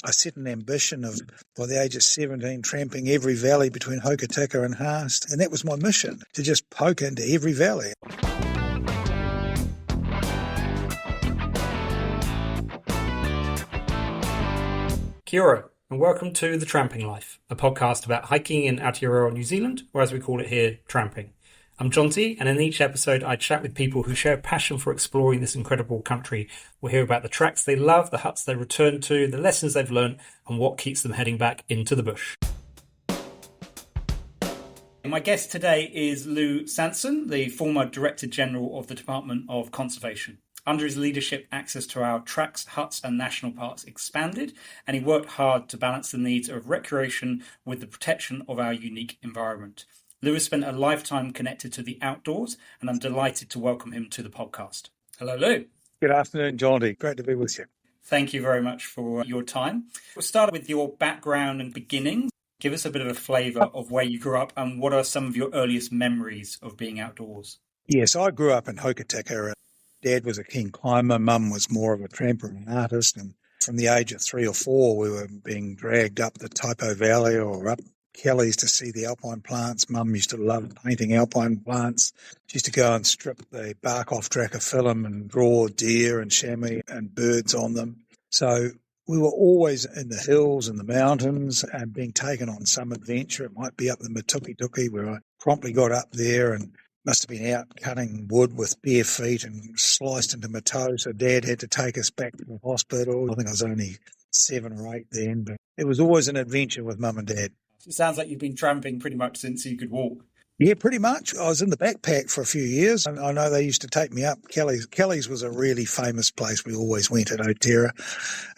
I set an ambition of, by the age of 17, tramping every valley between Hokitika and Haast. And that was my mission, to just poke into every valley. Kia ora, and welcome to The Tramping Life, a podcast about hiking in Aotearoa, New Zealand, or as we call it here, tramping. I'm John T, and in each episode I chat with people who share a passion for exploring this incredible country. We'll hear about the tracks they love, the huts they return to, the lessons they've learned, and what keeps them heading back into the bush. My guest today is Lou Sanson, the former Director General of the Department of Conservation. Under his leadership, access to our tracks, huts and national parks expanded, and he worked hard to balance the needs of recreation with the protection of our unique environment. Lou has spent a lifetime connected to the outdoors, and I'm delighted to welcome him to the podcast. Hello, Lou. Good afternoon, Johnny. Great to be with you. Thank you very much for your time. We'll start with your background and beginnings. Give us a bit of a flavour of where you grew up and what are some of your earliest memories of being outdoors? Yes, I grew up in Hokitika. Dad was a keen climber, Mum was more of a tramper and an artist, and from the age of 3 or 4 we were being dragged up the Taipo Valley or up Kelly's to see the alpine plants. Mum used to love painting alpine plants. She used to go and strip the bark off Dracophyllum and draw deer and chamois and birds on them. So we were always in the hills and the mountains and being taken on some adventure. It might be up the Matuki where I promptly got up there and must have been out cutting wood with bare feet and sliced into my toe. So Dad had to take us back to the hospital. I think I was only 7 or 8 then, but it was always an adventure with Mum and Dad. It sounds like you've been tramping pretty much since you could walk. Yeah, pretty much. I was in the backpack for a few years. And I know they used to take me up. Kelly's was a really famous place. We always went at Aotearoa.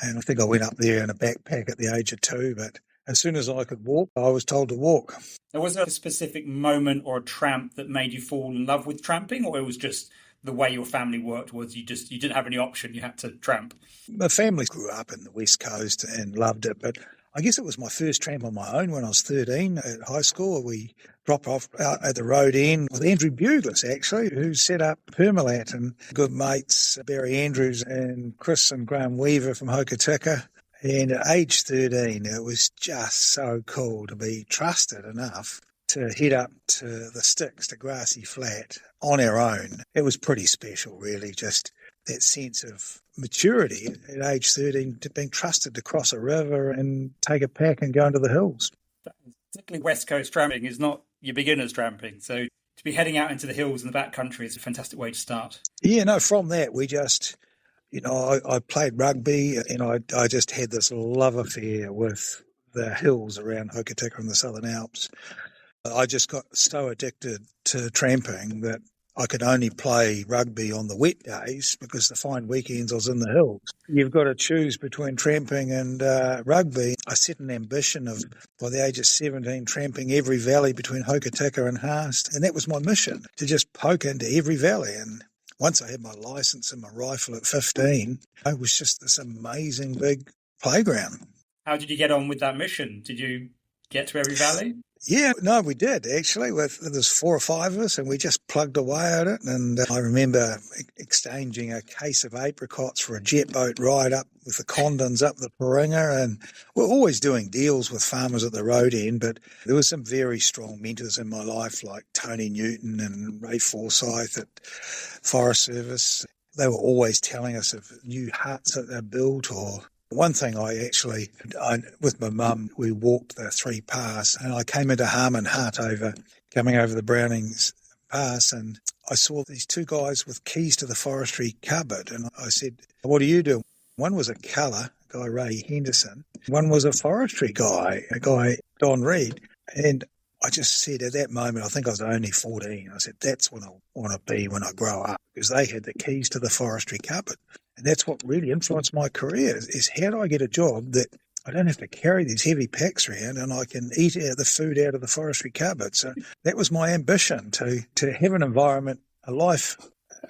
And I think I went up there in a backpack at the age of 2. But as soon as I could walk, I was told to walk. Now, was there a specific moment or a tramp that made you fall in love with tramping, or it was just the way your family worked was you didn't have any option, you had to tramp? My family grew up in the West Coast and loved it, but I guess it was my first tramp on my own when I was 13 at high school. We dropped off out at the road end with Andrew Buglis, actually, who set up Permalat, and good mates, Barry Andrews and Chris and Graham Weaver from Hokitika. And at age 13, it was just so cool to be trusted enough to head up to the sticks, to Grassy Flat, on our own. It was pretty special, really, just that sense of maturity at age 13, to being trusted to cross a river and take a pack and go into the hills. Particularly West Coast tramping is not your beginner's tramping, so to be heading out into the hills and the backcountry is a fantastic way to start. Yeah, no, from that we just, I played rugby and I just had this love affair with the hills around Hokitika and the Southern Alps. I just got so addicted to tramping that I could only play rugby on the wet days because the fine weekends I was in the hills. You've got to choose between tramping and rugby. I set an ambition of, by the age of 17, tramping every valley between Hokitika and Haast. And that was my mission, to just poke into every valley. And once I had my licence and my rifle at 15, it was just this amazing big playground. How did you get on with that mission? Did you get to every valley? Yeah, no, we did, actually. There's 4 or 5 of us, and we just plugged away at it. And I remember exchanging a case of apricots for a jet boat ride up with the Condons up the Paringa. And we're always doing deals with farmers at the road end, but there were some very strong mentors in my life, like Tony Newton and Ray Forsyth at Forest Service. They were always telling us of new huts that they'd built, or one thing with my mum, we walked the 3 Pass, and I came into Harmon Hut coming over the Brownings Pass, and I saw these 2 guys with keys to the forestry cupboard, and I said, "What do you do?" One was a colour, a guy Ray Henderson. One was a forestry guy, a guy Don Reed. And I just said at that moment, I think I was only 14, I said, that's what I want to be when I grow up, because they had the keys to the forestry cupboard. And that's what really influenced my career, is how do I get a job that I don't have to carry these heavy packs around and I can eat the food out of the forestry cupboard. So that was my ambition, to have an environment, a life,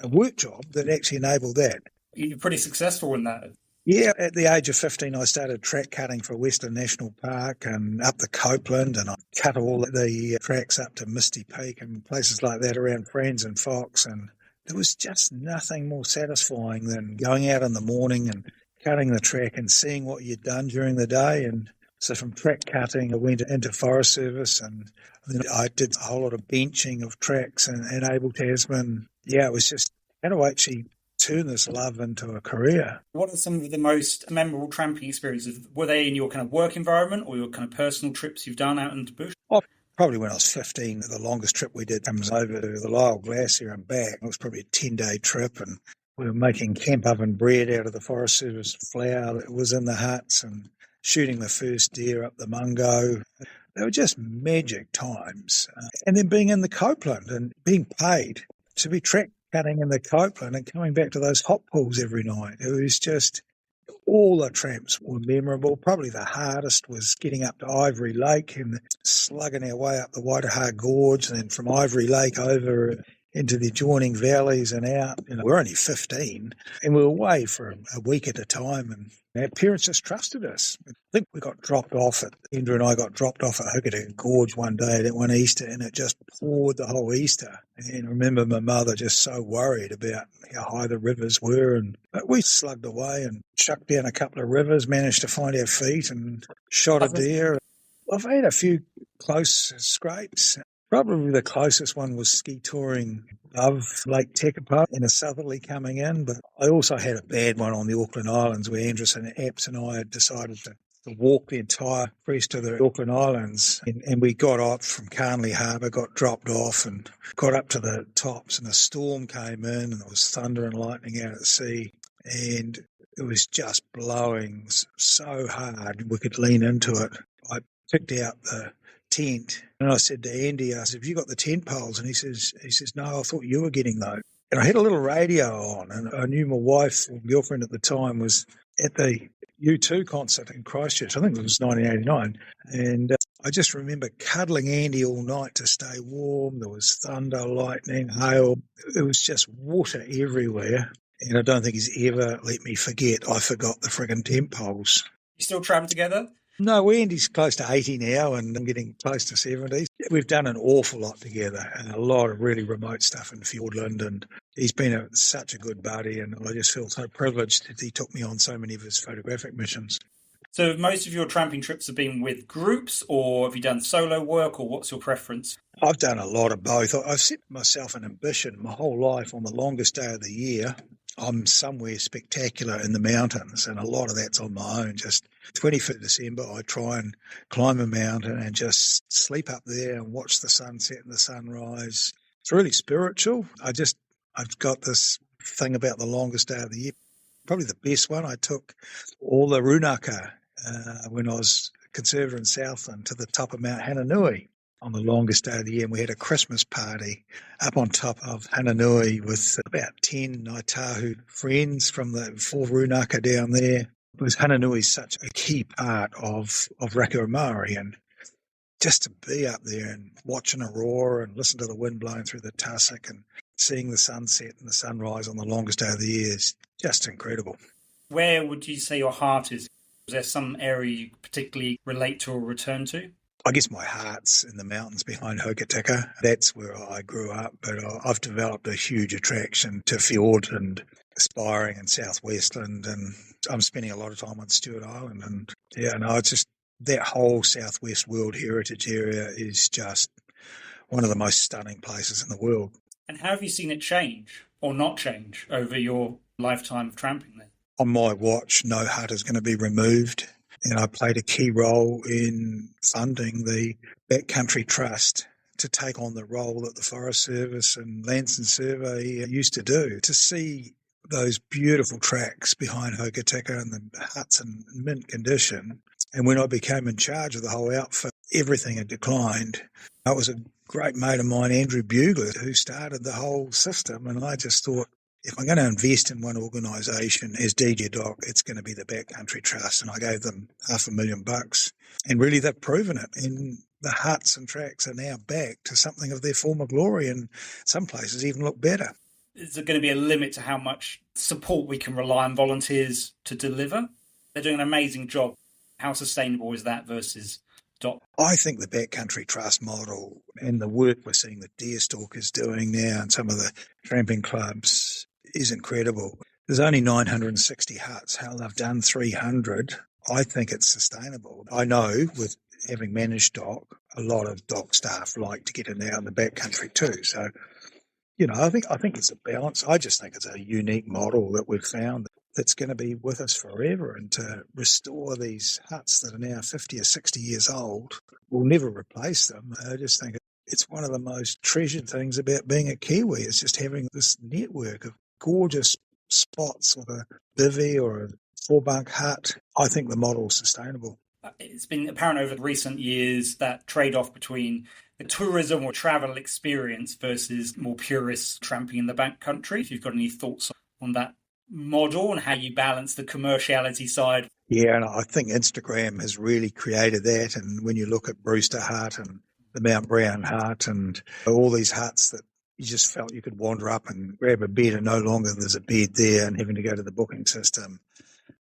a work job that actually enabled that. You're pretty successful in that. Yeah, at the age of 15, I started track cutting for Western National Park and up the Copeland, and I cut all the tracks up to Misty Peak and places like that around Friends and Fox, and there was just nothing more satisfying than going out in the morning and cutting the track and seeing what you'd done during the day. And so from track cutting, I went into Forest Service, and then I did a whole lot of benching of tracks and Able Tasman. Yeah, it was just how to actually turn this love into a career. What are some of the most memorable tramping experiences? Were they in your kind of work environment or your kind of personal trips you've done out into the bush? Oh, probably when I was 15, the longest trip we did was over to the Lyell Glacier and back. It was probably a 10-day trip, and we were making camp oven bread out of the Forest Service flour that was in the huts and shooting the first deer up the Mungo. They were just magic times. And then being in the Copeland and being paid to be track cutting in the Copeland and coming back to those hot pools every night. It was just, all the tramps were memorable. Probably the hardest was getting up to Ivory Lake and slugging our way up the Waitaha Gorge, and then from Ivory Lake over into the adjoining valleys and out. We're only 15 and we were away for a week at a time, and our parents just trusted us. I think we got dropped off Andrew and I got dropped off at Hokitika Gorge one day, that one Easter, and it just poured the whole Easter. And I remember my mother just so worried about how high the rivers were, but we slugged away and chucked down a couple of rivers, managed to find our feet and shot a deer. I've had a few close scrapes. Probably the closest one was ski touring above Lake Tekapo in a southerly coming in, but I also had a bad one on the Auckland Islands where Andrews and Apps and I had decided to walk the entire rest of the Auckland Islands, and we got up from Carnley Harbour, got dropped off and got up to the tops, and a storm came in and there was thunder and lightning out at sea, and it was just blowing so hard we could lean into it. I picked out the tent, and I said to Andy, I said, "Have you got the tent poles?" And he says, "No, I thought you were getting those." And I had a little radio on, and I knew my wife or girlfriend at the time was at the U2 concert in Christchurch. I think it was 1989. And I just remember cuddling Andy all night to stay warm. There was thunder, lightning, hail. It was just water everywhere. And I don't think he's ever let me forget I forgot the friggin' tent poles. You still tramp together? No, Andy's close to 80 now, and I'm getting close to 70. We've done an awful lot together and a lot of really remote stuff in Fiordland, and he's been such a good buddy, and I just feel so privileged that he took me on so many of his photographic missions. So most of your tramping trips have been with groups, or have you done solo work, or what's your preference? I've done a lot of both. I've set myself an ambition my whole life. On the longest day of the year, I'm somewhere spectacular in the mountains, and a lot of that's on my own. Just 25th December, I try and climb a mountain and just sleep up there and watch the sunset and the sunrise. It's really spiritual. I've got this thing about the longest day of the year. Probably the best one, I took all the runaka when I was conservator in Southland to the top of Mount Hananui on the longest day of the year, and we had a Christmas party up on top of Hananui with about 10 Ngaitahu friends from the 4 runaka down there. Because Hananui is such a key part of Rakura Maori, and just to be up there and watch an aurora and listen to the wind blowing through the tussock and seeing the sunset and the sunrise on the longest day of the year is just incredible. Where would you say your heart is? Is there some area you particularly relate to or return to? I guess my heart's in the mountains behind Hokitika. That's where I grew up, but I've developed a huge attraction to Fiordland, Aspiring and Southwestland, and I'm spending a lot of time on Stewart Island. And it's just that whole Southwest World Heritage area is just one of the most stunning places in the world. And how have you seen it change or not change over your lifetime of tramping there? On my watch, no hut is going to be removed, and I played a key role in funding the Backcountry Trust to take on the role that the Forest Service and Lands and Survey used to do, to see those beautiful tracks behind Hokitika and the huts in mint condition. And when I became in charge of the whole outfit, everything had declined. I was a great mate of mine, Andrew Bugler, who started the whole system, and I just thought, if I'm going to invest in one organisation as DJ Doc, it's going to be the Backcountry Trust. And I gave them $500,000. And really, they've proven it. And the huts and tracks are now back to something of their former glory, and some places even look better. Is there going to be a limit to how much support we can rely on volunteers to deliver? They're doing an amazing job. How sustainable is that versus Doc? I think the Backcountry Trust model and the work we're seeing that Deerstalk is doing now and some of the tramping clubs is incredible. There's only 960 huts. How they've done 300, I think it's sustainable. I know with having managed dock, a lot of dock staff like to get in there in the backcountry too. So, I think it's a balance. I just think it's a unique model that we've found that's going to be with us forever. And to restore these huts that are now 50 or 60 years old, we'll never replace them. I just think it's one of the most treasured things about being a Kiwi. It's just having this network of gorgeous spots with a bivvy or a 4-bunk hut. I think the model's sustainable. It's been apparent over recent years that trade-off between the tourism or travel experience versus more purist tramping in the backcountry. If you've got any thoughts on that model and how you balance the commerciality side. Yeah, and I think Instagram has really created that. And when you look at Brewster Hut and the Mount Brown Hut and all these huts that you just felt you could wander up and grab a bed and no longer there's a bed there and having to go to the booking system.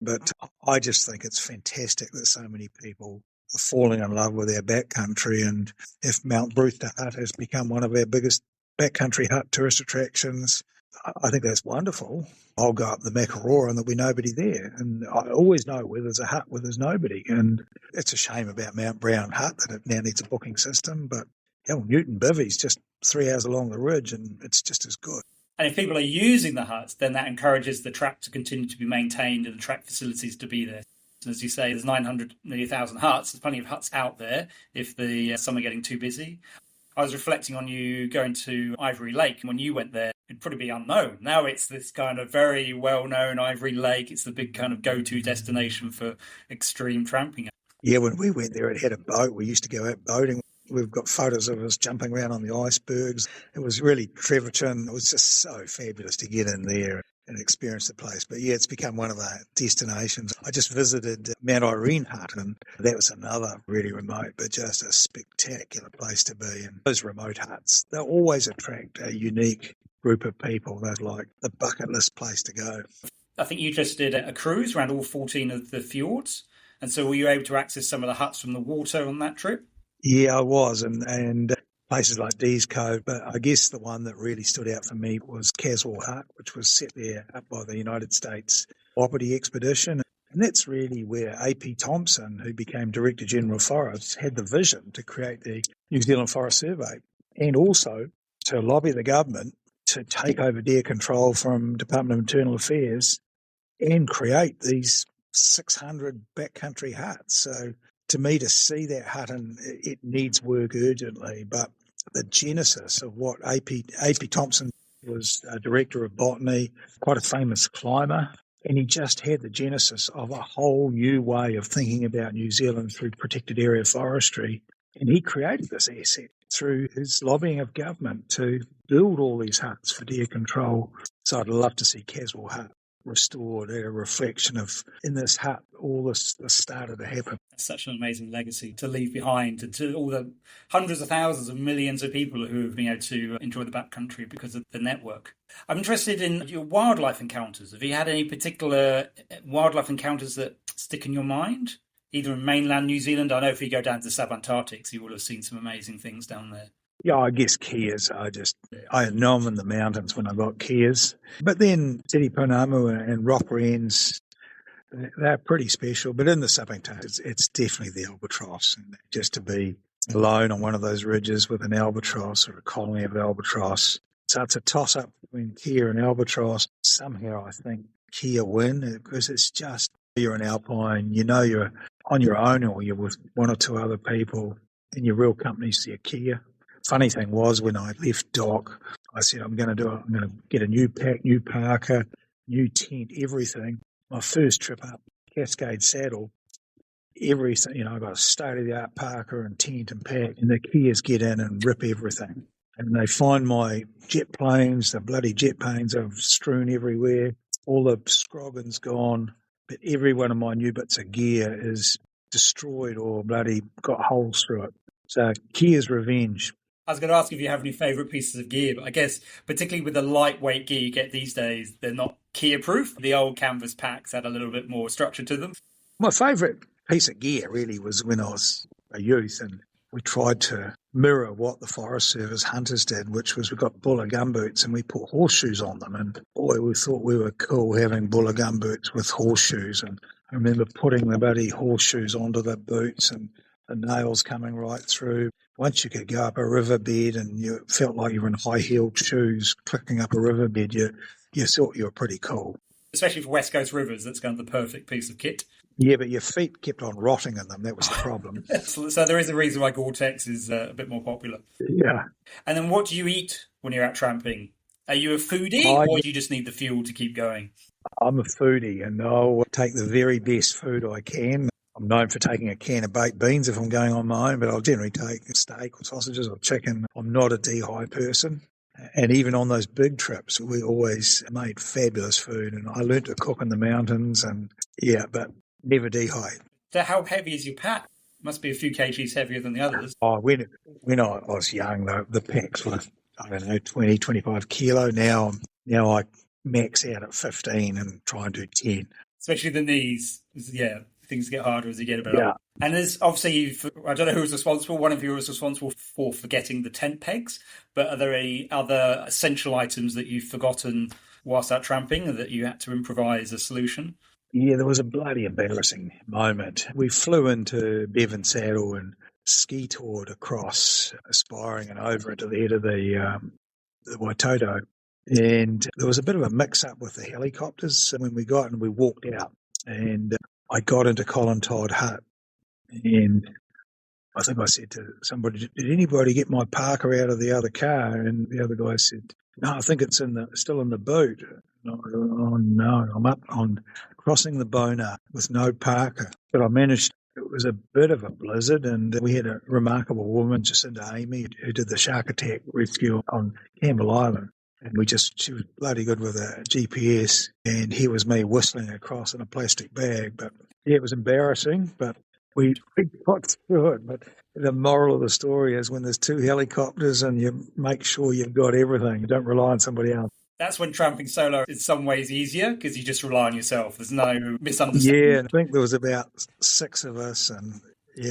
But I just think it's fantastic that so many people are falling in love with our backcountry. And if Mount Brewster Hut has become one of our biggest backcountry hut tourist attractions, I think that's wonderful. I'll go up the Makarora and there'll be nobody there. And I always know where there's a hut where there's nobody. And it's a shame about Mount Brown Hut that it now needs a booking system. But Newton Bivvy's just 3 hours along the ridge and it's just as good. And if people are using the huts, then that encourages the track to continue to be maintained and the track facilities to be there. And as you say, there's 900, nearly 1,000 huts. There's plenty of huts out there if some are getting too busy. I was reflecting on you going to Ivory Lake. When you went there, it'd probably be unknown. Now it's this kind of very well-known Ivory Lake. It's the big kind of go-to destination for extreme tramping. Yeah, when we went there, it had a boat. We used to go out boating. We've got photos of us jumping around on the icebergs. It was really Trevorton. It was just so fabulous to get in there and experience the place. But yeah, it's become one of the destinations. I just visited Mount Irene Hut, and that was another really remote, but just a spectacular place to be. And those remote huts, they always attract a unique group of people. They're like the bucket list place to go. I think you just did a cruise around all 14 of the fjords. And so were you able to access some of the huts from the water on that trip? Yeah, I was, and places like Dees Cove, but I guess the one that really stood out for me was Caswell Hut, which was set there up by the United States Wapiti Expedition. And that's really where A.P. Thompson, who became Director General of Forests, had the vision to create the New Zealand Forest Survey and also to lobby the government to take over deer control from Department of Internal Affairs and create these 600 backcountry huts. So to me, to see that hut, and it needs work urgently, but the genesis of what A.P. Thompson was director of botany, quite a famous climber, and he just had the genesis of a whole new way of thinking about New Zealand through protected area forestry. And he created this asset through his lobbying of government to build all these huts for deer control. So I'd love to see Caswell Hut restored, a reflection of, in this hut, all this started to happen. That's such an amazing legacy to leave behind, and to all the hundreds of thousands of millions of people who have been able to enjoy the backcountry because of the network. I'm interested in your wildlife encounters. Have you had any particular wildlife encounters that stick in your mind, either in mainland New Zealand? I know if you go down to the subantarctics, you will have seen some amazing things down there. Yeah, I guess keas. I know them in the mountains when I got keas. But then Tiripunamu and rock wrens, they're pretty special. But in the subantarctic, it's definitely the albatross. And just to be alone on one of those ridges with an albatross or a colony of albatross. So it's a toss-up between kea and albatross. Somehow I think kea win, because it's just, you're an alpine, you're on your own or you're with one or two other people, and your real company's the kea. Funny thing was, when I left dock, I said, I'm going to get a new pack, new parka, new tent, everything. My first trip up Cascade Saddle, everything, I got a state-of-the-art parka and tent and pack, and the keas get in and rip everything. And they find my jet planes, the bloody jet planes I've strewn everywhere, all the scroggins gone, but every one of my new bits of gear is destroyed or bloody got holes through it. So kea's revenge. I was going to ask if you have any favourite pieces of gear, but I guess particularly with the lightweight gear you get these days, they're not Kia-proof. The old canvas packs had a little bit more structure to them. My favourite piece of gear really was when I was a youth, and we tried to mirror what the Forest Service hunters did, which was we got buller gumboots and we put horseshoes on them. And boy, we thought we were cool having buller gumboots with horseshoes. And I remember putting the bloody horseshoes onto the boots and the nails coming right through. Once you could go up a riverbed and you felt like you were in high-heeled shoes clicking up a riverbed, you thought you were pretty cool. Especially for West Coast rivers, that's kind of the perfect piece of kit. Yeah, but your feet kept on rotting in them. That was the problem. So there is a reason why Gore-Tex is a bit more popular. Yeah. And then what do you eat when you're out tramping? Are you a foodie or do you just need the fuel to keep going? I'm a foodie and I'll take the very best food I can. I'm known for taking a can of baked beans if I'm going on my own, but I'll generally take steak or sausages or chicken. I'm not a de-high person. And even on those big trips, we always made fabulous food. And I learnt to cook in the mountains but never de-high. So how heavy is your pack? Must be a few kgs heavier than the others. Oh, when I was young, the packs were, 20, 25 kilo. Now I max out at 15 and try and do 10. Especially the knees. Yeah, things get harder as you get a bit older. And there's obviously, I don't know who was responsible. One of you was responsible for forgetting the tent pegs. But are there any other essential items that you've forgotten whilst out tramping that you had to improvise a solution? Yeah, there was a bloody embarrassing moment. We flew into Bevan Saddle and ski toured across Aspiring and over into the head of the Waitoto. And there was a bit of a mix-up with the helicopters when we got and we walked out. And I got into Colin Todd Hut and I think I said to somebody, did anybody get my parka out of the other car? And the other guy said, no, I think it's still in the boot. And I go, oh no, I'm up on crossing the Bona with no parka. But I managed, it was a bit of a blizzard and we had a remarkable woman, Jacinda Amy, who did the shark attack rescue on Campbell Island. And she was bloody good with a GPS and here was me whistling across in a plastic bag. But yeah, it was embarrassing, but we got through it. But the moral of the story is when there's two helicopters and you make sure you've got everything, you don't rely on somebody else. That's when tramping solo is in some ways easier because you just rely on yourself. There's no misunderstanding. Yeah, I think there was about 6 of us and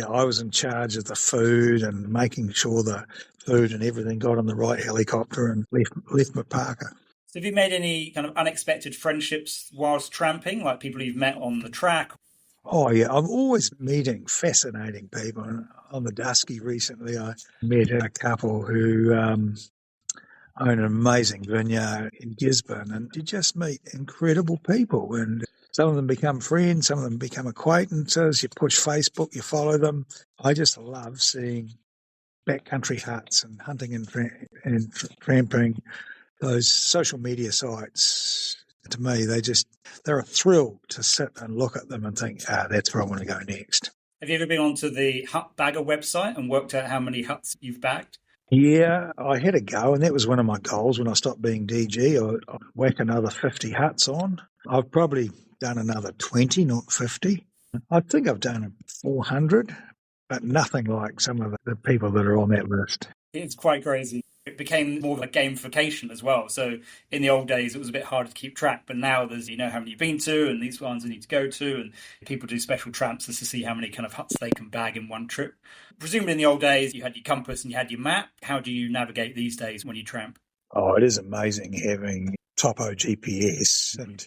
I was in charge of the food and making sure the food and everything got on the right helicopter and left my parka. So have you made any kind of unexpected friendships whilst tramping, like people you've met on the track? Oh, yeah, I'm always meeting fascinating people. On the Dusky recently, I met a couple who own an amazing vineyard in Gisborne, and you just meet incredible people. And some of them become friends, some of them become acquaintances. You push Facebook, you follow them. I just love seeing backcountry huts and hunting and tramping. Those social media sites, to me, they're a thrill to sit and look at them and think, that's where I want to go next. Have you ever been onto the Hut Bagger website and worked out how many huts you've bagged? Yeah, I had a go, and that was one of my goals when I stopped being DG. I'd whack another 50 huts on. I've probably done another 20, not 50. I think I've done 400, but nothing like some of the people that are on that list. It's quite crazy. It became more of a gamification as well. So in the old days, it was a bit harder to keep track, but now there's, how many you've been to and these ones you need to go to, and people do special tramps just to see how many kind of huts they can bag in one trip. Presumably in the old days, you had your compass and you had your map. How do you navigate these days when you tramp? Oh, it is amazing having topo GPS. And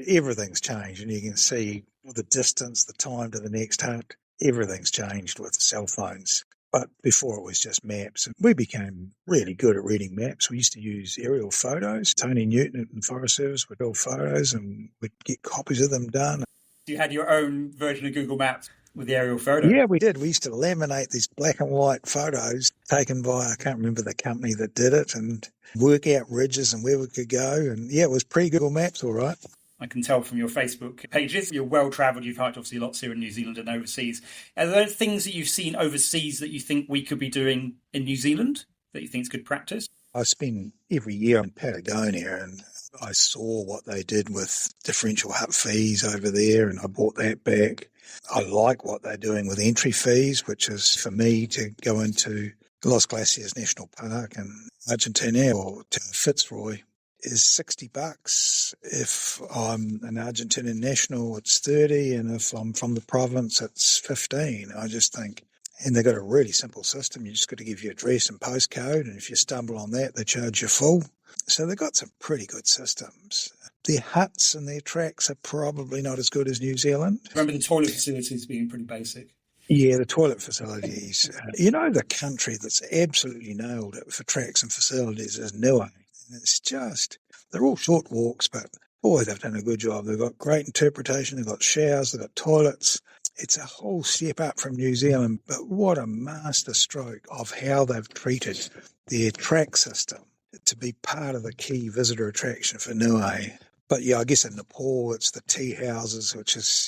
everything's changed, and you can see the distance, the time to the next hut. Everything's changed with cell phones. But before it was just maps. And we became really good at reading maps. We used to use aerial photos. Tony Newton at the Forest Service would build photos and we'd get copies of them done. You had your own version of Google Maps with the aerial photo? Yeah, we did. We used to laminate these black and white photos taken by, I can't remember the company that did it, and work out ridges and where we could go. And yeah, it was pre-Google Maps, all right. I can tell from your Facebook pages. You're well-travelled. You've hiked obviously lots here in New Zealand and overseas. Are there things that you've seen overseas that you think we could be doing in New Zealand that you think is good practice? I spend every year in Patagonia and I saw what they did with differential hut fees over there and I brought that back. I like what they're doing with entry fees, which is for me to go into Los Glaciers National Park in Argentina or to Fitzroy is $60. If I'm an Argentinian national, it's 30, and if I'm from the province, it's 15. I just think And they've got a really simple system. You just got to give your address and postcode, and if you stumble on that, they charge you full. So they've got some pretty good systems. Their huts and their tracks are probably not as good as New Zealand. Remember the toilet facilities being pretty basic. Yeah, the toilet facilities. The country that's absolutely nailed it for tracks and facilities is Niue. And it's just, they're all short walks, but boy, they've done a good job. They've got great interpretation. They've got showers. They've got toilets. It's a whole step up from New Zealand, but what a master stroke of how they've treated their track system to be part of the key visitor attraction for Niue. But yeah, I guess in Nepal, it's the tea houses,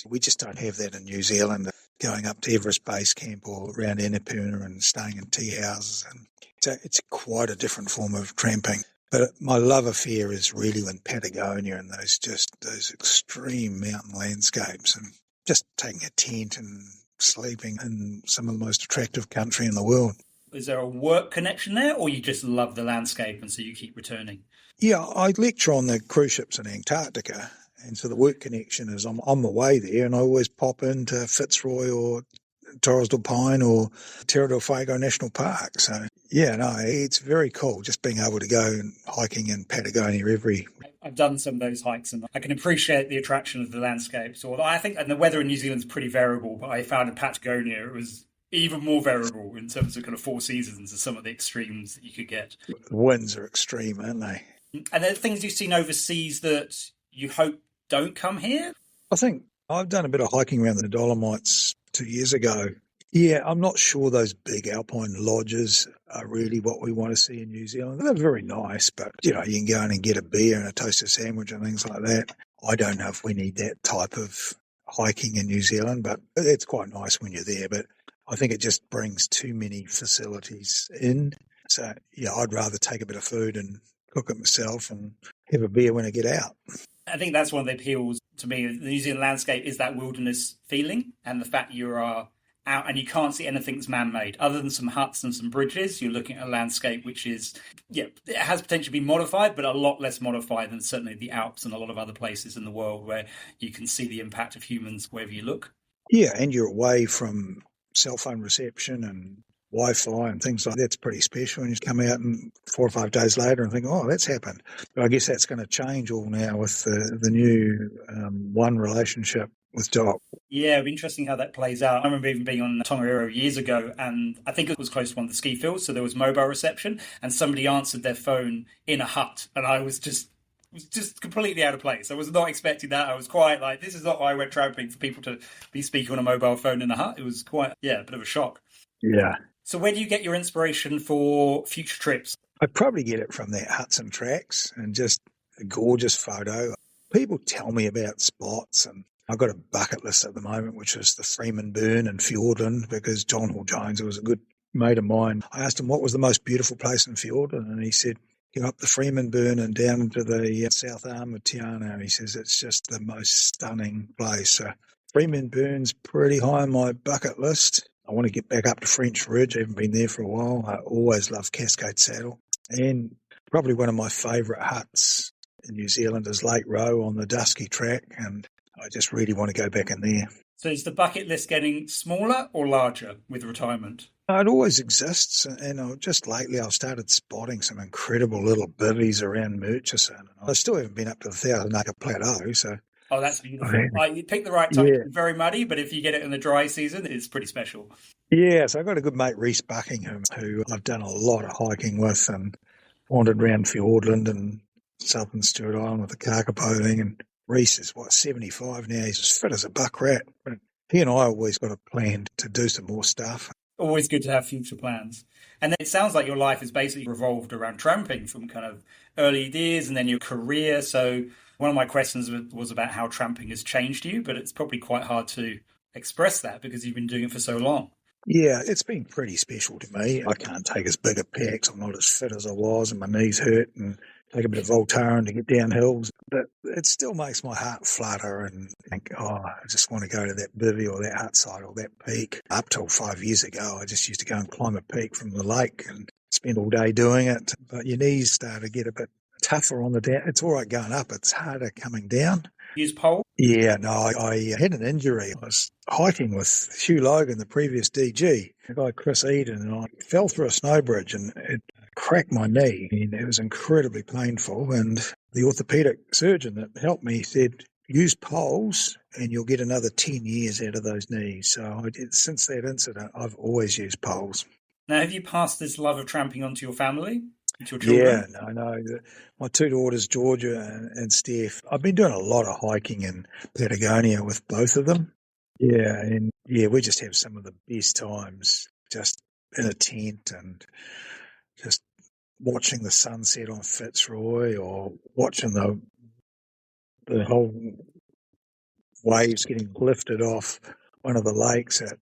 we just don't have that in New Zealand. Going up to Everest Base Camp or around Annapurna and staying in tea houses. And it's quite a different form of tramping. But my love affair is really in Patagonia and those extreme mountain landscapes and just taking a tent and sleeping in some of the most attractive country in the world. Is there a work connection there, or you just love the landscape and so you keep returning? Yeah, I lecture on the cruise ships in Antarctica, and so the work connection is I'm on the way there, and I always pop into Fitzroy or Torres del Paine or Terra del Fuego National Park. So, yeah, no, it's very cool just being able to go hiking in Patagonia I've done some of those hikes and I can appreciate the attraction of the landscape. So I think, and the weather in New Zealand's pretty variable, but I found in Patagonia it was even more variable in terms of kind of four seasons and some of the extremes that you could get. The winds are extreme, aren't they? And there are things you've seen overseas that you hope don't come here? I think I've done a bit of hiking around the Dolomites 2 years ago. Yeah, I'm not sure those big alpine lodges are really what we want to see in New Zealand. They're very nice, but, you can go in and get a beer and a toasted sandwich and things like that. I don't know if we need that type of hiking in New Zealand, but it's quite nice when you're there. But I think it just brings too many facilities in. So, yeah, I'd rather take a bit of food and cook it myself and have a beer when I get out. I think that's one of the appeals to me. The New Zealand landscape is that wilderness feeling and the fact you are out and you can't see anything that's man-made. Other than some huts and some bridges, you're looking at a landscape which is, it has potentially been modified, but a lot less modified than certainly the Alps and a lot of other places in the world where you can see the impact of humans wherever you look. Yeah, and you're away from cell phone reception and Wi-Fi and things like that. That's pretty special. And you come out and 4 or 5 days later and think, oh, that's happened. But I guess that's going to change all now with the new One relationship with Doc. Yeah, it'd be interesting how that plays out. I remember even being on Tongariro years ago, and I think it was close to one of the ski fields, so there was mobile reception, and somebody answered their phone in a hut, and I was just completely out of place. I was not expecting that. I was quite like, this is not why I went tramping, for people to be speaking on a mobile phone in a hut. It was quite, a bit of a shock. Yeah. So where do you get your inspiration for future trips? I probably get it from that huts and tracks and just a gorgeous photo. People tell me about spots, and I've got a bucket list at the moment, which is the Freeman Burn in Fiordland, because John Hall Jones, who was a good mate of mine, I asked him what was the most beautiful place in Fiordland, and he said, go up the Freeman Burn and down into the south arm of Te Anau. He says it's just the most stunning place. So Freeman Burn's pretty high on my bucket list. I want to get back up to French Ridge. I haven't been there for a while. I always love Cascade Saddle. And probably one of my favourite huts in New Zealand is Lake Roe on the Dusky Track, and I just really want to go back in there. So is the bucket list getting smaller or larger with retirement? It always exists, and just lately I've started spotting some incredible little bivvies around Murchison. I still haven't been up to the 1,000 Acre Plateau, so... Oh, that's beautiful. You pick the right time. Yeah. It's very muddy, but if you get it in the dry season, it's pretty special. Yeah, so I've got a good mate, Reese Buckingham, who I've done a lot of hiking with and wandered around Fiordland and southern Stewart Island with the Kakapo thing. And Reese is, 75 now. He's as fit as a buck rat. But he and I always got a plan to do some more stuff. Always good to have future plans. And then it sounds like your life is basically revolved around tramping from kind of early years and then your career. So one of my questions was about how tramping has changed you, but it's probably quite hard to express that because you've been doing it for so long. Yeah, it's been pretty special to me. I can't take as big a packs. I'm not as fit as I was, and my knees hurt, and take a bit of Voltaren to get down hills. But it still makes my heart flutter and think, I just want to go to that bivvy or that hut site or that peak. Up till 5 years ago, I just used to go and climb a peak from the lake and spend all day doing it. But your knees start to get a bit tougher on the down. It's all right going up. It's harder coming down. use pole? Yeah, no, I had an injury. I was hiking with Hugh Logan, the previous DG, a guy Chris Eden, and I fell through a snow bridge and it cracked my knee. And it was incredibly painful. And the orthopedic surgeon that helped me said, use poles and you'll get another 10 years out of those knees. So since that incident, I've always used poles. Now, have you passed this love of tramping on to your family, to your children? Yeah, no. My two daughters, Georgia and Steph, I've been doing a lot of hiking in Patagonia with both of them. Yeah, and we just have some of the best times just in a tent and just watching the sunset on Fitzroy or watching the whole waves getting lifted off one of the lakes at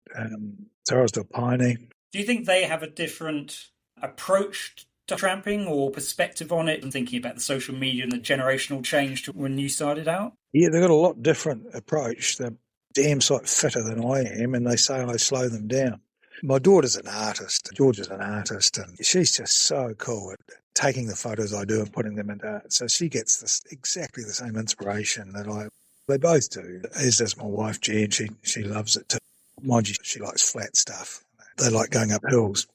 Torres del Paine. Do you think they have a different approach to tramping or perspective on it, and thinking about the social media and the generational change to when you started out? Yeah, they've got a lot different approach. They're damn sight fitter than I am, and they say I slow them down. My daughter's an artist. Georgia's an artist, and she's just so cool at taking the photos I do and putting them into art. So she gets exactly the same inspiration that they both do, as does my wife, Jen. She loves it too. Mind you, she likes flat stuff. They like going up hills.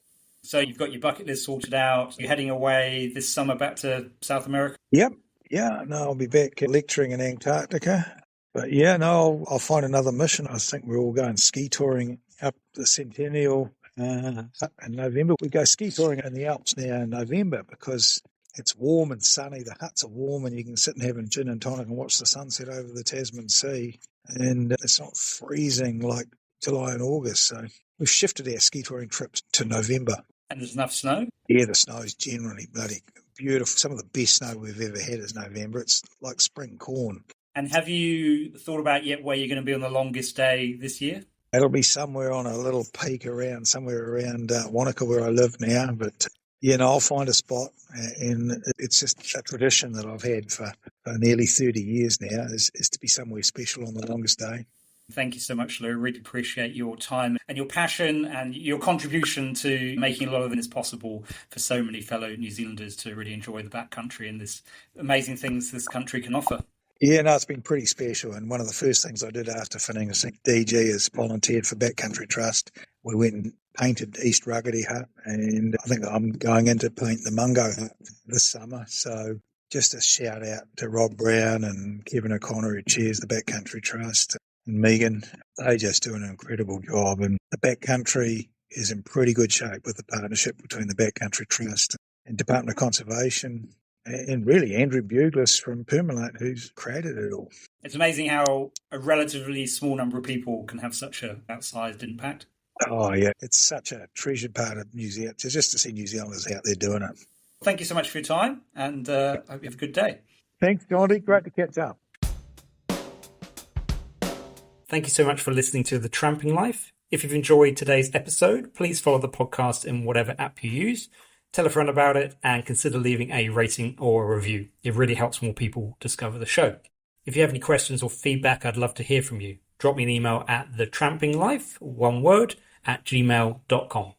So you've got your bucket list sorted out. You're heading away this summer back to South America? Yep. Yeah, no, I'll be back lecturing in Antarctica. But yeah, no, I'll find another mission. I think we're all going ski touring up the Centennial in November. We go ski touring in the Alps now in November because it's warm and sunny. The huts are warm and you can sit and have a gin and tonic and watch the sunset over the Tasman Sea. And it's not freezing like July and August. So we've shifted our ski touring trips to November. And there's enough snow? Yeah, the snow's generally bloody beautiful. Some of the best snow we've ever had is November. It's like spring corn. And have you thought about yet where you're going to be on the longest day this year? It'll be somewhere on a little peak somewhere around Wanaka where I live now. But, I'll find a spot. And it's just a tradition that I've had for nearly 30 years now is to be somewhere special on the longest day. Thank you so much, Lou. Really appreciate your time and your passion and your contribution to making a lot of this possible for so many fellow New Zealanders to really enjoy the backcountry and this amazing things this country can offer. Yeah, no, it's been pretty special. And one of the first things I did after finishing DG is volunteered for Backcountry Trust. We went and painted East Ruggedy Hut, and I think I'm going in to paint the Mungo Hut this summer. So just a shout out to Rob Brown and Kevin O'Connor, who chairs the Backcountry Trust, and Megan. They just do an incredible job. And the backcountry is in pretty good shape with the partnership between the Backcountry Trust and Department of Conservation. And really, Andrew Buglis from Permalite, who's created it all. It's amazing how a relatively small number of people can have such an outsized impact. Oh, yeah. It's such a treasured part of New Zealand. Just to see New Zealanders out there doing it. Thank you so much for your time, and I hope you have a good day. Thanks, Johnny. Great to catch up. Thank you so much for listening to The Tramping Life. If you've enjoyed today's episode, please follow the podcast in whatever app you use. Tell a friend about it and consider leaving a rating or a review. It really helps more people discover the show. If you have any questions or feedback, I'd love to hear from you. Drop me an email at thetrampinglife, one word, @gmail.com.